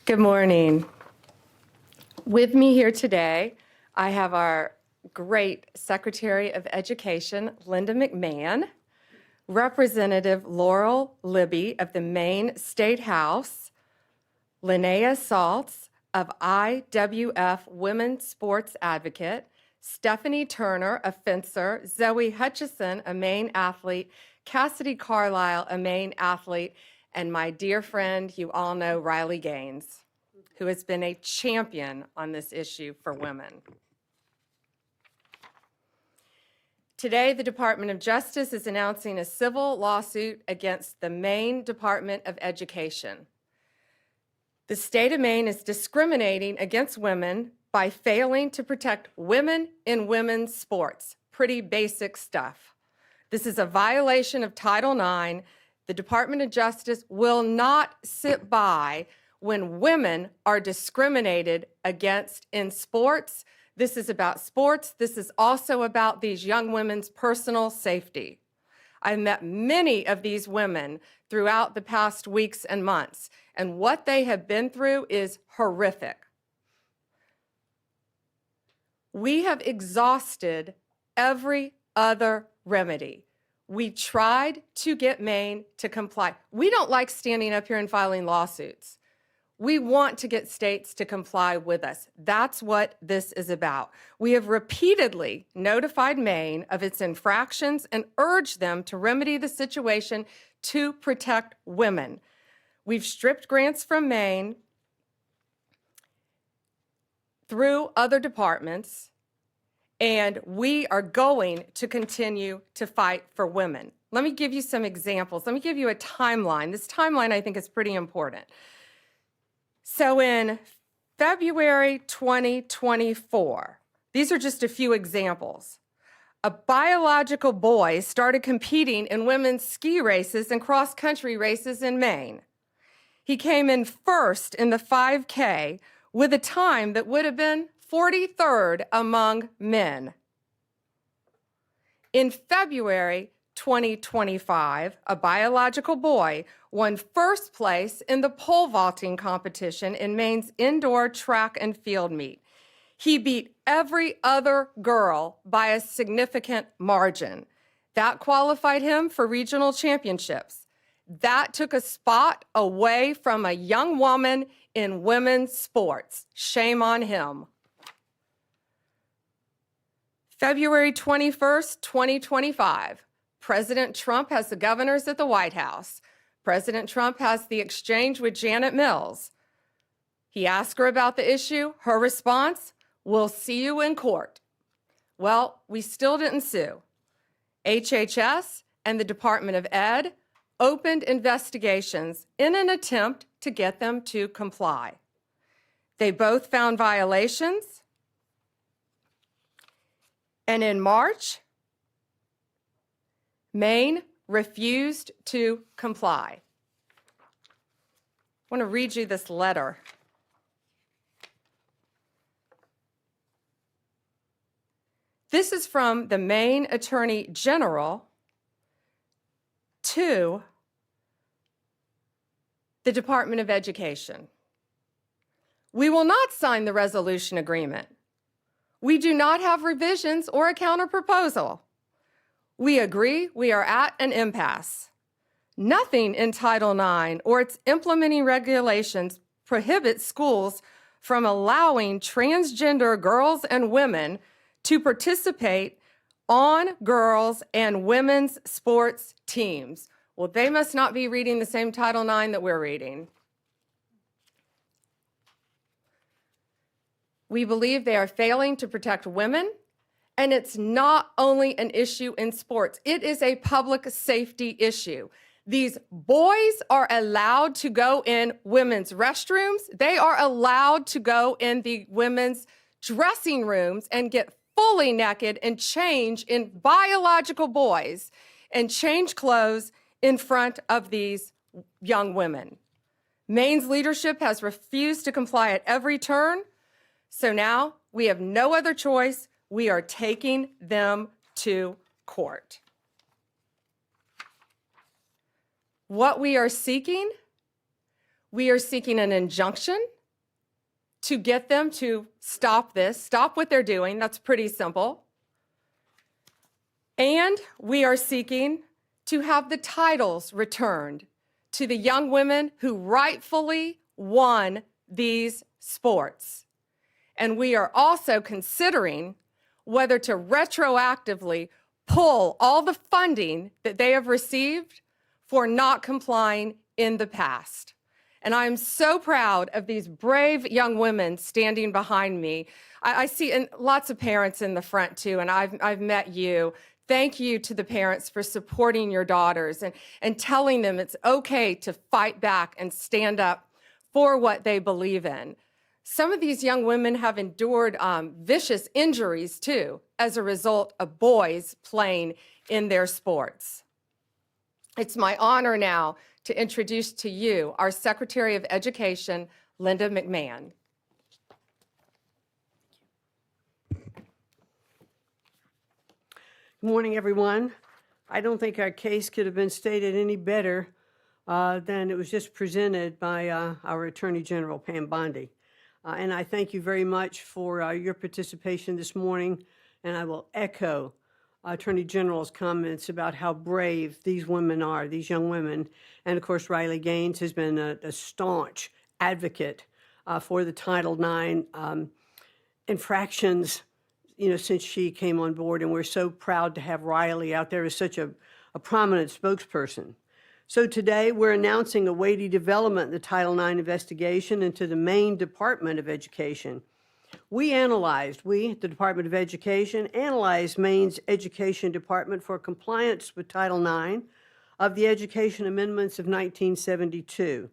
Good morning. With me here today, I have our great Secretary of Education, Linda McMahon, Representative Laurel Libby of the Maine State House, Linnea Saltz of IWF Women's Sports Advocate, Stephanie Turner, a fencer, Zoe Hutchison, a Maine athlete, Cassidy Carlisle, a Maine athlete, and my dear friend, you all know, Riley Gaines, who has been a champion on this issue for women. Today, the Department of Justice is announcing a civil lawsuit against the Maine Department of Education. The state of Maine is discriminating against women by failing to protect women in women's sports. Pretty basic stuff. This is a violation of Title IX. The Department of Justice will not sit by when women are discriminated against in sports. This is about sports. This is also about these young women's personal safety. I've met many of these women throughout the past weeks and months, and what they have been through is horrific. We have exhausted every other remedy. We tried to get Maine to comply. We don't like standing up here and filing lawsuits. We want to get states to comply with us. That's what this is about. We have repeatedly notified Maine of its infractions and urged them to remedy the situation to protect women. We've stripped grants from Maine through other departments, and we are going to continue to fight for women. Let me give you some examples. Let me give you a timeline. This timeline, I think, is pretty important. So in February 2024, these are just a few examples. A biological boy started competing in women's ski races and cross-country races in Maine. He came in first in the 5K with a time that would have been 43rd among men. In February 2025, a biological boy won first place in the pole vaulting competition in Maine's indoor track and field meet. He beat every other girl by a significant margin. That qualified him for regional championships. That took a spot away from a young woman in women's sports. Shame on him. February 21st, 2025, President Trump has the governors at the White House. President Trump has the exchange with Janet Mills. He asked her about the issue. Her response, "We'll see you in court." Well, we still didn't sue. HHS and the Department of Ed opened investigations in an attempt to get them to comply. They both found violations. And in March, Maine refused to comply. I want to read you this letter. This is from the Maine Attorney General to the Department of Education. We will not sign the resolution agreement. We do not have revisions or a counterproposal. We agree we are at an impasse. Nothing in Title IX or its implementing regulations prohibits schools from allowing transgender girls and women to participate on girls' and women's sports teams. Well, they must not be reading the same Title IX that we're reading. We believe they are failing to protect women, and it's not only an issue in sports. It is a public safety issue. These boys are allowed to go in women's restrooms. They are allowed to go in the women's dressing rooms and get fully naked and change in biological boys and change clothes in front of these young women. Maine's leadership has refused to comply at every turn. So now we have no other choice. We are taking them to court. What we are seeking an injunction to get them to stop this, stop what they're doing. That's pretty simple. And we are seeking to have the titles returned to the young women who rightfully won these sports. And we are also considering whether to retroactively pull all the funding that they have received for not complying in the past. And I'm so proud of these brave young women standing behind me. I see and lots of parents in the front too, and I've met you. Thank you to the parents for supporting your daughters and telling them it's okay to fight back and stand up for what they believe in. Some of these young women have endured vicious injuries too as a result of boys playing in their sports. It's my honor now to introduce to you our Secretary of Education, Linda McMahon. Good morning, everyone. I don't think our case could have been stated any better than it was just presented by our Attorney General, Pam Bondi. And I thank you very much for your participation this morning, and I will echo Attorney General's comments about how brave these women are, these young women. And of course, Riley Gaines has been a staunch advocate for the Title IX infractions, since she came on board, and we're so proud to have Riley out there as such a prominent spokesperson. So today we're announcing a weighty development in the Title IX investigation into the Maine Department of Education. The Department of Education, analyzed Maine's Education Department for compliance with Title IX of the Education Amendments of 1972,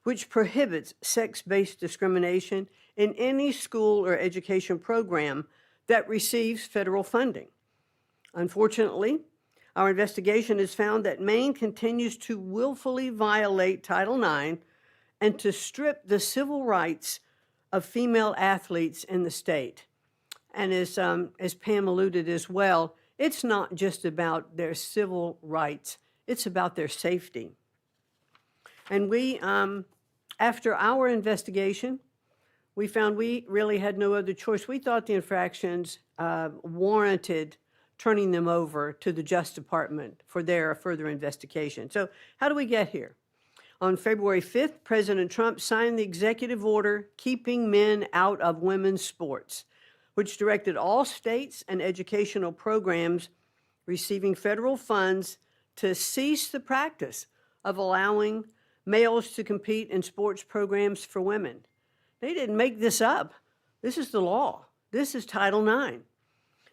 which prohibits sex-based discrimination in any school or education program that receives federal funding. Unfortunately, our investigation has found that Maine continues to willfully violate Title IX and to strip the civil rights of female athletes in the state. And as Pam alluded as well, it's not just about their civil rights, it's about their safety. And we, after our investigation, we found we really had no other choice. We thought the infractions warranted turning them over to the Justice Department for their further investigation. So how do we get here? On February 5th, President Trump signed the executive order keeping men out of women's sports, which directed all states and educational programs receiving federal funds to cease the practice of allowing males to compete in sports programs for women. They didn't make this up. This is the law. This is Title IX.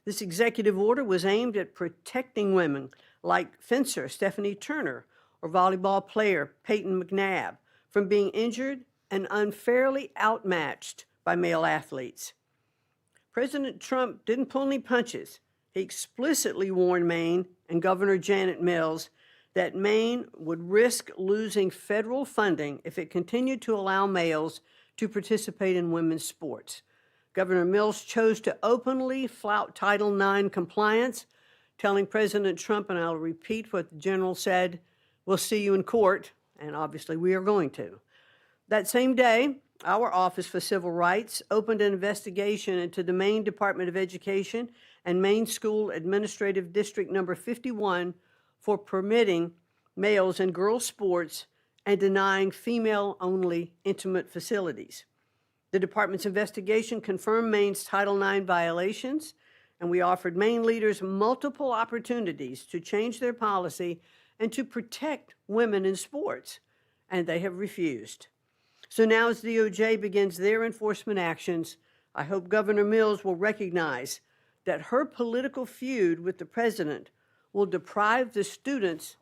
This executive order was aimed at protecting women like fencer Stephanie Turner or volleyball player Peyton McNabb from being injured and unfairly outmatched by male athletes. President Trump didn't pull any punches. He explicitly warned Maine and Governor Janet Mills that Maine would risk losing federal funding if it continued to allow males to participate in women's sports. Governor Mills chose to openly flout Title IX compliance, telling President Trump, and I'll repeat what the general said, "We'll see you in court," and obviously we are going to. That same day, our Office for Civil Rights opened an investigation into the Maine Department of Education and Maine School Administrative District Number 51 for permitting males and girls sports and denying female-only intimate facilities. The department's investigation confirmed Maine's Title IX violations, and we offered Maine leaders multiple opportunities to change their policy and to protect women in sports, and they have refused. So now as the DOJ begins their enforcement actions, I hope Governor Mills will recognize that her political feud with the president will deprive the students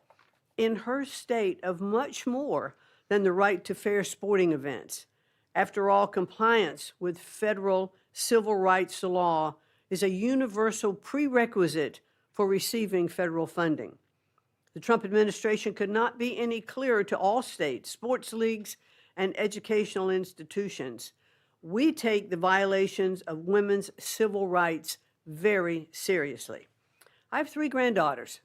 in her state of much more than the right to fair sporting events. After all, compliance with federal civil rights law is a universal prerequisite for receiving federal funding. The Trump administration could not be any clearer to all states, sports leagues, and educational institutions. We take the violations of women's civil rights very seriously. I have 3 granddaughters,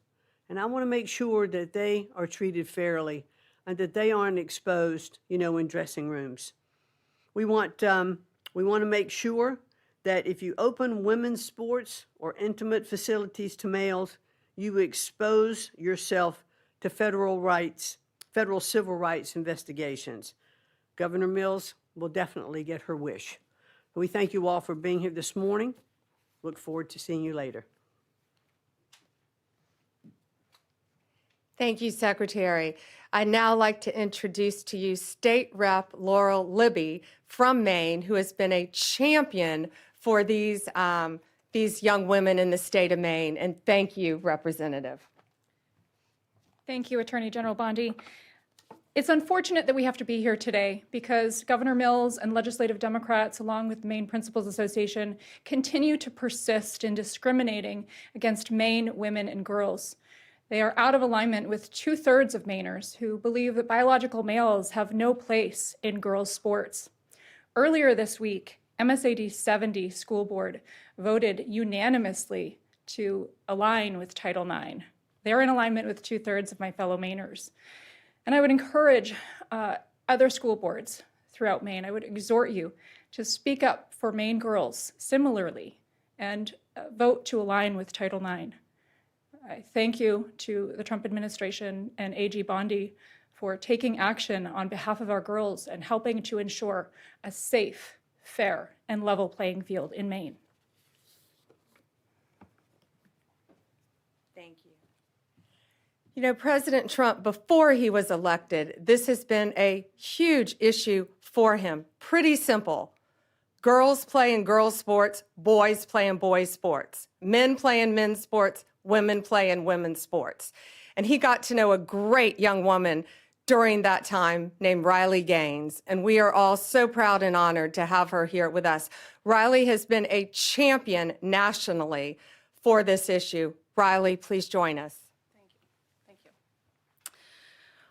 and I want to make sure that they are treated fairly and that they aren't exposed, in dressing rooms. We want We want to make sure that if you open women's sports or intimate facilities to males, you expose yourself to federal civil rights investigations. Governor Mills will definitely get her wish. We thank you all for being here this morning. Look forward to seeing you later. Thank you, Secretary. I'd now like to introduce to you State Rep Laurel Libby from Maine, who has been a champion for these young women in the state of Maine. And thank you, Representative. Thank you, Attorney General Bondi. It's unfortunate that we have to be here today because Governor Mills and legislative Democrats, along with the Maine Principals Association, continue to persist in discriminating against Maine women and girls. They are out of alignment with 2/3 of Mainers who believe that biological males have no place in girls' sports. Earlier this week, MSAD 70 School Board voted unanimously to align with Title IX. They're in alignment with 2/3 of my fellow Mainers. And I would encourage other school boards throughout Maine, I would exhort you to speak up for Maine girls similarly and vote to align with Title IX. I thank you to the Trump administration and AG Bondi for taking action on behalf of our girls and helping to ensure a safe, fair, and level playing field in Maine. Thank you. You know, President Trump, before he was elected, this has been a huge issue for him. Pretty simple. Girls play in girls' sports, boys play in boys' sports. Men play in men's sports, women play in women's sports. And he got to know a great young woman during that time named Riley Gaines. And we are all so proud and honored to have her here with us. Riley has been a champion nationally for this issue. Riley, please join us.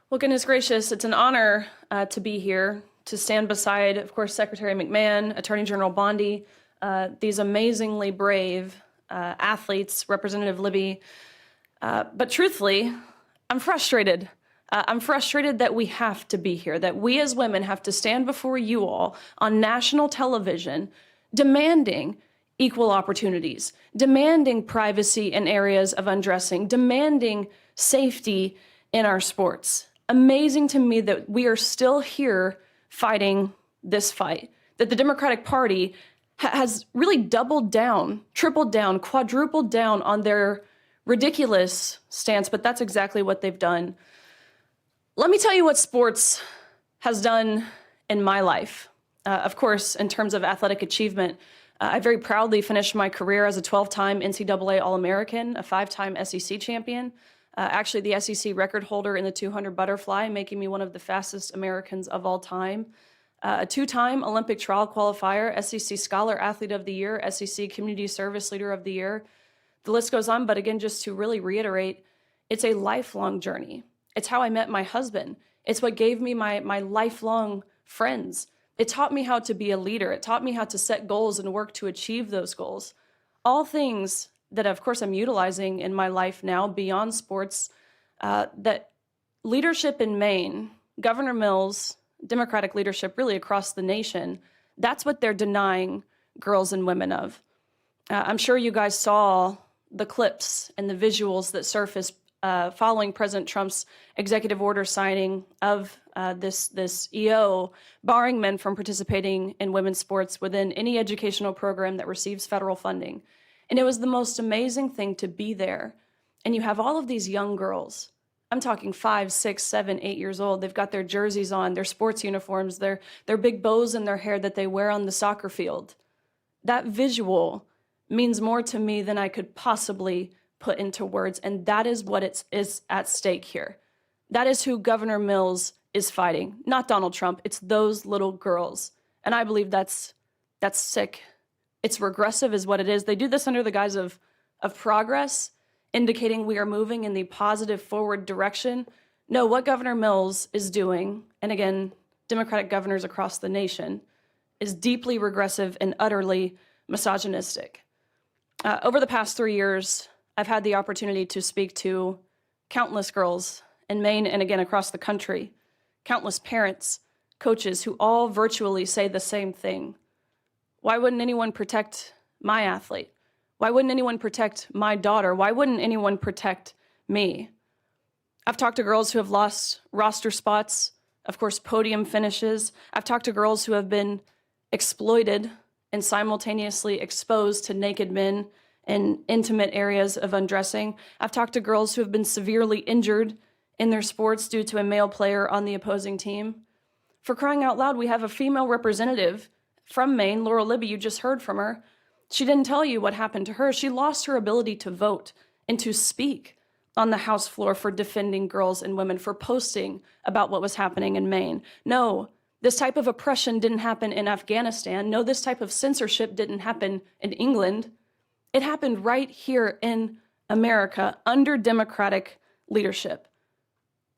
Well, goodness gracious, it's an honor to be here, to stand beside, of course, Secretary McMahon, Attorney General Bondi, these amazingly brave athletes, Representative Libby. But truthfully, I'm frustrated. I'm frustrated that we have to be here, that we as women have to stand before you all on national television demanding equal opportunities, demanding privacy in areas of undressing, demanding safety in our sports. Amazing to me that we are still here fighting this fight, that the Democratic Party has really doubled down, tripled down, quadrupled down on their ridiculous stance, but that's exactly what they've done. Let me tell you what sports has done in my life. Of course, in terms of athletic achievement, I very proudly finished my career as a 12-time NCAA All-American, a 5-time SEC champion, actually the SEC record holder in the 200 butterfly, making me one of the fastest Americans of all time. A 2-time Olympic trial qualifier, SEC Scholar Athlete of the Year, SEC Community Service Leader of the Year. The list goes on, but again, just to really reiterate, it's a lifelong journey. It's how I met my husband. It's what gave me my lifelong friends. It taught me how to be a leader. It taught me how to set goals and work to achieve those goals. All things that, of course, I'm utilizing in my life now beyond sports, that leadership in Maine, Governor Mills, Democratic leadership really across the nation, that's what they're denying girls and women of. I'm sure you guys saw the clips and the visuals that surfaced following President Trump's executive order signing of this EO, barring men from participating in women's sports within any educational program that receives federal funding. And it was the most amazing thing to be there. And you have all of these young girls. I'm talking 5, 6, 7, 8 years old. They've got their jerseys on, their sports uniforms, their big bows in their hair that they wear on the soccer field. That visual means more to me than I could possibly put into words. And that is what is at stake here. That is who Governor Mills is fighting, not Donald Trump. It's those little girls. And I believe that's sick. It's regressive is what it is. They do this under the guise of progress, indicating we are moving in the positive forward direction. No, what Governor Mills is doing, and again, Democratic governors across the nation, is deeply regressive and utterly misogynistic. Over the past 3 years, I've had the opportunity to speak to countless girls in Maine and again across the country, countless parents, coaches who all virtually say the same thing. Why wouldn't anyone protect my athlete? Why wouldn't anyone protect my daughter? Why wouldn't anyone protect me? I've talked to girls who have lost roster spots, of course, podium finishes. I've talked to girls who have been exploited and simultaneously exposed to naked men in intimate areas of undressing. I've talked to girls who have been severely injured in their sports due to a male player on the opposing team. For crying out loud, we have a female representative from Maine, Laurel Libby, you just heard from her. She didn't tell you what happened to her. She lost her ability to vote and to speak on the House floor for defending girls and women, for posting about what was happening in Maine. No, this type of oppression didn't happen in Afghanistan. No, this type of censorship didn't happen in England. It happened right here in America under Democratic leadership.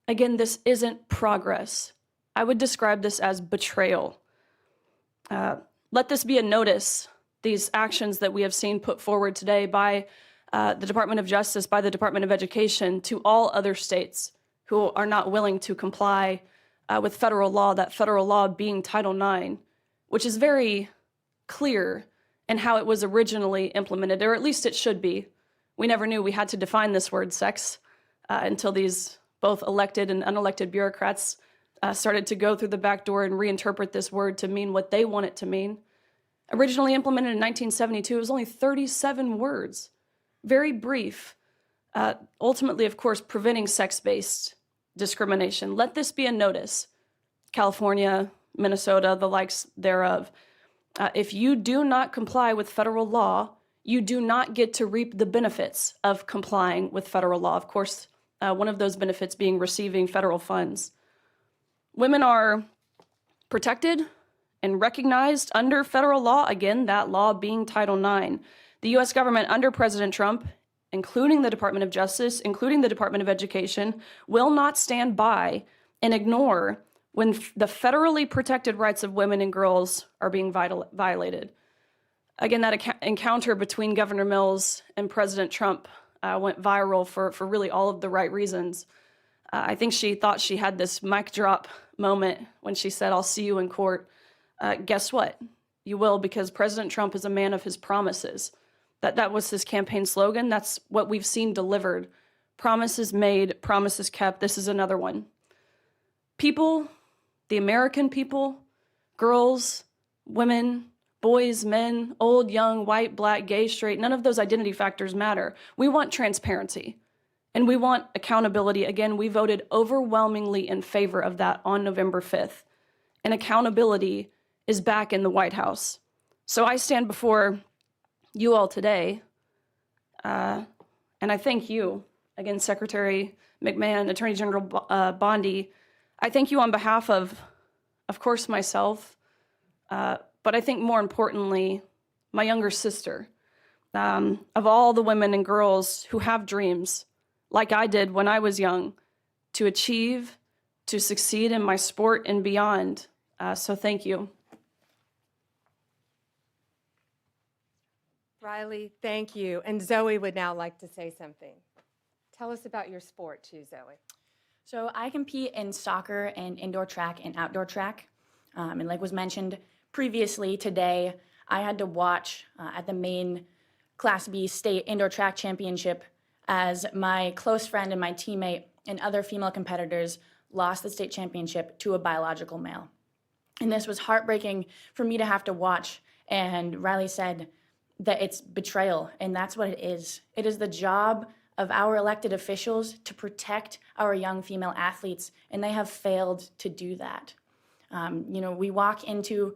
Again, this isn't progress. I would describe this as betrayal. Let this be a notice, these actions that we have seen put forward today by the Department of Justice, by the Department of Education, to all other states who are not willing to comply with federal law, that federal law being Title IX, which is very clear in how it was originally implemented, or at least it should be. We never knew we had to define this word sex until these both elected and unelected bureaucrats started to go through the back door and reinterpret this word to mean what they want it to mean. Originally implemented in 1972, it was only 37 words, very brief. Ultimately, of course, preventing sex-based discrimination. Let this be a notice. California, Minnesota, the likes thereof. If you do not comply with federal law, you do not get to reap the benefits of complying with federal law. Of course, one of those benefits being receiving federal funds. Women are protected and recognized under federal law, again, that law being Title IX. The U.S. government under President Trump, including the Department of Justice, including the Department of Education, will not stand by and ignore when the federally protected rights of women and girls are being violated. Again, that encounter between Governor Mills and President Trump went viral for really all of the right reasons. I think she thought she had this mic drop moment when she said, "I'll see you in court." Guess what? You will, because President Trump is a man of his promises. That was his campaign slogan. That's what we've seen delivered. Promises made, promises kept. This is another one. People, the American people, girls, women, boys, men, old, young, white, black, gay, straight, none of those identity factors matter. We want transparency. And we want accountability. Again, we voted overwhelmingly in favor of that on November 5th. And accountability is back in the White House. So I stand before you all today, and I thank you, again, Secretary McMahon, Attorney General Bondi. I thank you on behalf of course, myself, but I think more importantly, my younger sister, of all the women and girls who have dreams, like I did when I was young, to achieve, to succeed in my sport and beyond. So thank you. Riley, thank you. And Zoe would now like to say something. Tell us about your sport too, Zoe. So I compete in soccer and indoor track and outdoor track. And like was mentioned previously today, I had to watch at the Maine Class B State Indoor Track Championship as my close friend and my teammate and other female competitors lost the state championship to a biological male. And this was heartbreaking for me to have to watch. And Riley said that it's betrayal, and that's what it is. It is the job of our elected officials to protect our young female athletes, and they have failed to do that. We walk into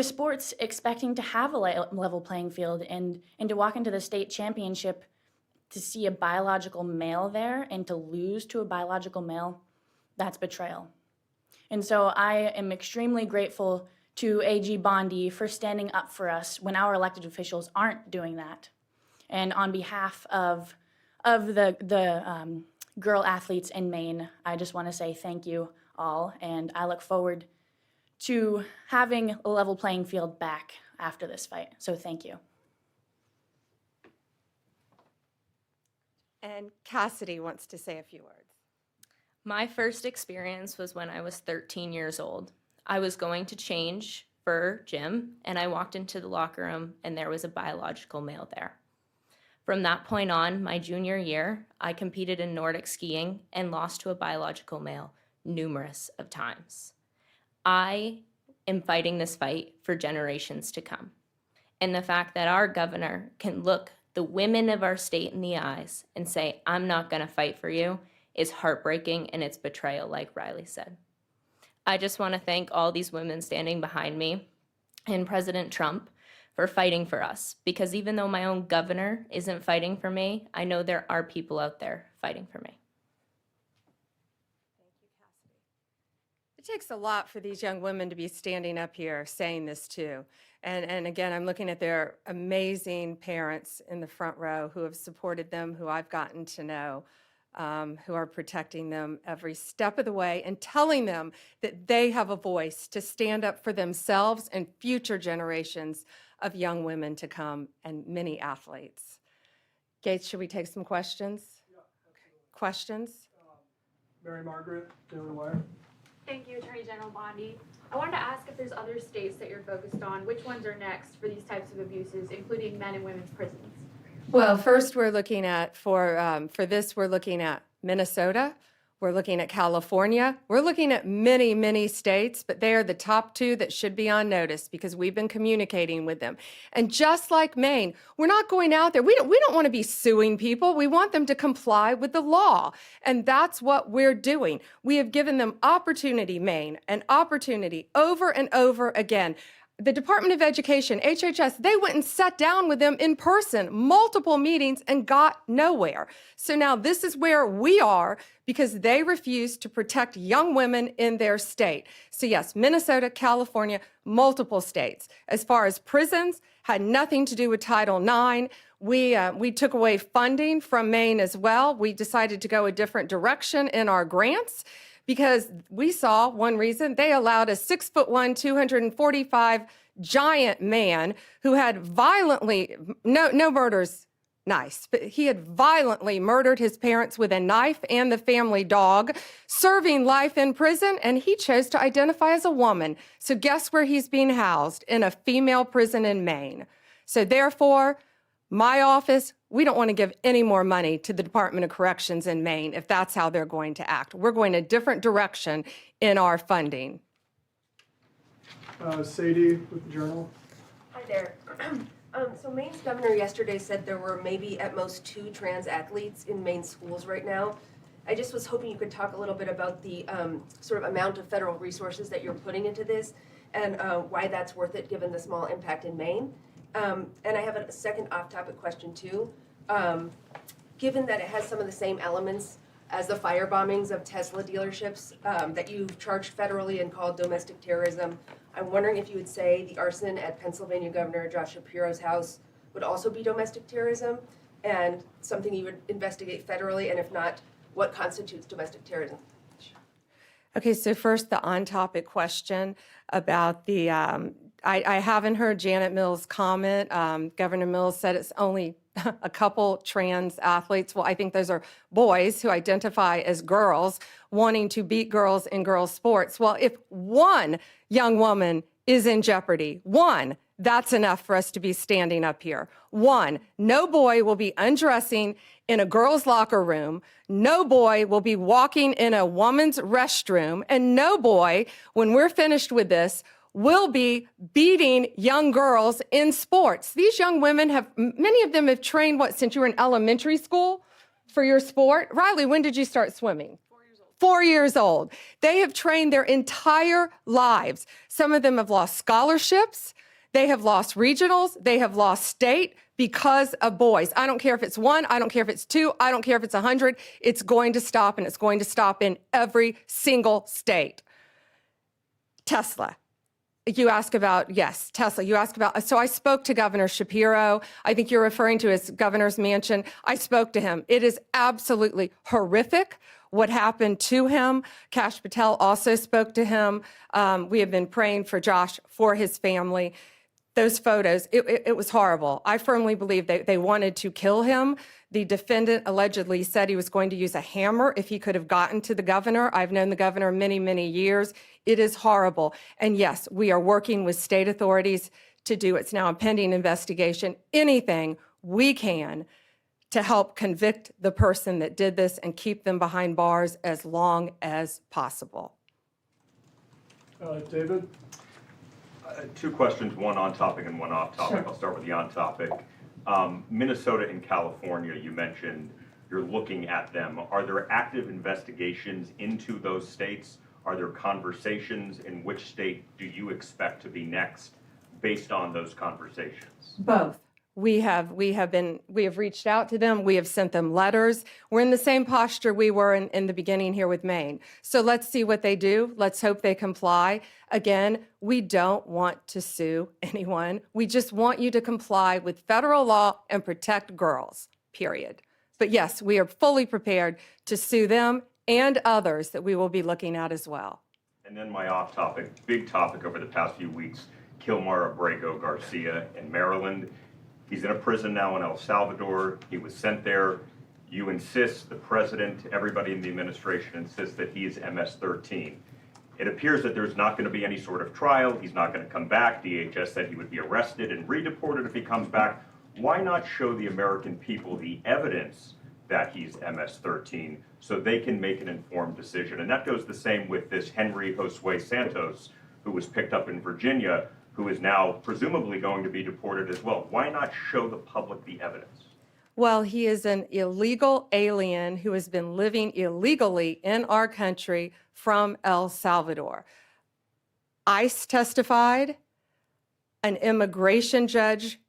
sports expecting to have a level playing field, and to walk into the state championship to see a biological male there and to lose to a biological male, that's betrayal. And so I am extremely grateful to AG Bondi for standing up for us when our elected officials aren't doing that. And on behalf of the girl athletes in Maine, I just want to say thank you all, and I look forward to having a level playing field back after this fight. So thank you. And Cassidy wants to say a few words. My first experience was when I was 13 years old. I was going to change for gym, and I walked into the locker room and there was a biological male there. From that point on, my junior year, I competed in Nordic skiing and lost to a biological male numerous of times. I am fighting this fight for generations to come. And the fact that our governor can look the women of our state in the eyes and say, I'm not going to fight for you, is heartbreaking, and it's betrayal, like Riley said. I just want to thank all these women standing behind me and President Trump for fighting for us, because even though my own governor isn't fighting for me, I know there are people out there fighting for me. It takes a lot for these young women to be standing up here saying this too. And again, I'm looking at their amazing parents in the front row who have supported them, who I've gotten to know, who are protecting them every step of the way and telling them that they have a voice to stand up for themselves and future generations of young women to come and many athletes. Gates, should we take some questions? Yeah, absolutely. Questions? Mary Margaret, Daily Wire. Thank you, Attorney General Bondi. I wanted to ask if there's other states that you're focused on. Which ones are next for these types of abuses, including men and women's prisons? Well, first we're looking at, for this, we're looking at Minnesota, we're looking at California, we're looking at many, many states, but they are the top two that should be on notice because we've been communicating with them. And just like Maine, we're not going out there, we don't want to be suing people, we want them to comply with the law. And that's what we're doing. We have given them opportunity, Maine, an opportunity over and over again. The Department of Education, HHS, they went and sat down with them in person, multiple meetings, and got nowhere. So now this is where we are because they refuse to protect young women in their state. So yes, Minnesota, California, multiple states. As far as prisons, had nothing to do with Title IX. We took away funding from Maine as well. We decided to go a different direction in our grants, because we saw one reason they allowed a 6'1", 245 giant man who had violently, no murders, nice, but he had violently murdered his parents with a knife and the family dog, serving life in prison, and he chose to identify as a woman. So guess where he's being housed? In a female prison in Maine. So therefore, my office, we don't want to give any more money to the Department of Corrections in Maine if that's how they're going to act. We're going a different direction in our funding. Sadie with the Journal. Hi there. So Maine's governor yesterday said there were maybe at most 2 trans athletes in Maine schools right now. I just was hoping you could talk a little bit about the sort of amount of federal resources that you're putting into this and why that's worth it given the small impact in Maine. And I have a second off-topic question too. Given that it has some of the same elements as the fire bombings of Tesla dealerships that you've charged federally and called domestic terrorism, I'm wondering if you would say the arson at Pennsylvania Governor Josh Shapiro's house would also be domestic terrorism and something you would investigate federally, and if not, what constitutes domestic terrorism? Okay, so first the on-topic question about the, I haven't heard Janet Mills' comment. Governor Mills said it's only a couple trans athletes. Well, I think those are boys who identify as girls wanting to beat girls in girls' sports. Well, if one young woman is in jeopardy, one, that's enough for us to be standing up here. One, no boy will be undressing in a girl's locker room. No boy will be walking in a woman's restroom. And no boy, when we're finished with this, will be beating young girls in sports. These young women have, many of them have trained, since you were in elementary school for your sport? Riley, when did you start swimming? 4 years old. They have trained their entire lives. Some of them have lost scholarships. They have lost regionals. They have lost state because of boys. I don't care if it's 1. I don't care if it's 2. I don't care if it's 100. It's going to stop, and it's going to stop in every single state. Tesla. You ask about, yes, Tesla. You ask about, so I spoke to Governor Shapiro. I think you're referring to his governor's mansion. I spoke to him. It is absolutely horrific what happened to him. Kash Patel also spoke to him. We have been praying for Josh, for his family. Those photos, it was horrible. I firmly believe they wanted to kill him. The defendant allegedly said he was going to use a hammer if he could have gotten to the governor. I've known the governor many, many years. It is horrible. And yes, we are working with state authorities to do, it's now a pending investigation, anything we can to help convict the person that did this and keep them behind bars as long as possible. David? Two questions, one on topic and one off topic. Sure. I'll start with the on topic. Minnesota and California, you mentioned you're looking at them. Are there active investigations into those states? Are there conversations? In which state do you expect to be next based on those conversations? Both. We have reached out to them. We have sent them letters. We're in the same posture we were in the beginning here with Maine. So let's see what they do. Let's hope they comply. Again, we don't want to sue anyone. We just want you to comply with federal law and protect girls, period. But yes, we are fully prepared to sue them and others that we will be looking at as well. And then my off topic, big topic over the past few weeks, Kilmar Abrego Garcia in Maryland. He's in a prison now in El Salvador. He was sent there. You insist, the president, everybody in the administration insists that he is MS-13. It appears that there's not going to be any sort of trial. He's not going to come back. DHS said he would be arrested and redeported if he comes back. Why not show the American people the evidence that he's MS-13 so they can make an informed decision? And that goes the same with this Henry Josue Santos, who was picked up in Virginia, who is now presumably going to be deported as well. Why not show the public the evidence? Well, he is an illegal alien who has been living illegally in our country from El Salvador. ICE testified, an immigration judge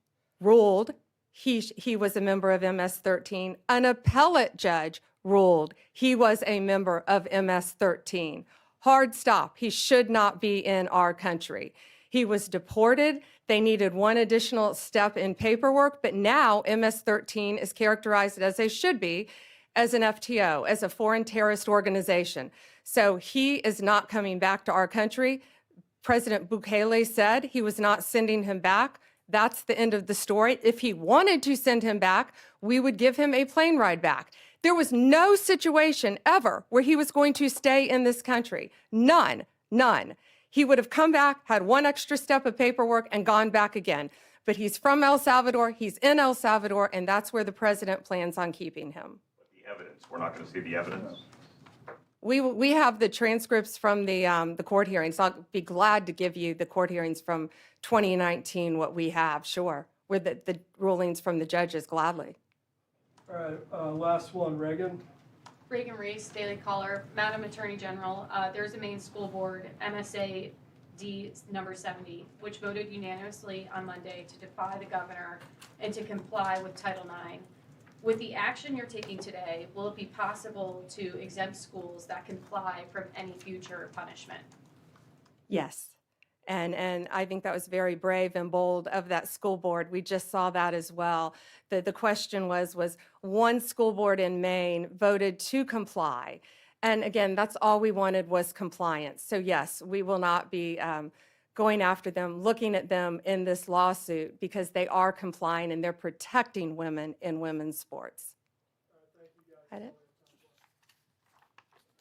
ruled he was a member of MS-13, an appellate judge ruled he was a member of MS-13. Hard stop, he should not be in our country. He was deported. They needed one additional step in paperwork, but now MS-13 is characterized as they should be, as an FTO, as a foreign terrorist organization. So he is not coming back to our country. President Bukele said he was not sending him back. That's the end of the story. If he wanted to send him back, we would give him a plane ride back. There was no situation ever where he was going to stay in this country. None. He would have come back, had one extra step of paperwork, and gone back again. But he's from El Salvador, he's in El Salvador, and that's where the president plans on keeping him. But the evidence, we're not going to see the evidence? We have the transcripts from the court hearings. I'll be glad to give you the court hearings from 2019, what we have, sure. With the rulings from the judges, gladly. All right, last one, Reagan. Reagan Reese, Daily Caller. Madam Attorney General, there's a Maine school board, MSA D number 70, which voted unanimously on Monday to defy the governor and to comply with Title IX. With the action you're taking today, will it be possible to exempt schools that comply from any future punishment? Yes. And I think that was very brave and bold of that school board. We just saw that as well. The question was one school board in Maine voted to comply. And again, that's all we wanted was compliance. So yes, we will not be going after them, looking at them in this lawsuit because they are complying and they're protecting women in women's sports.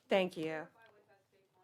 Thank you.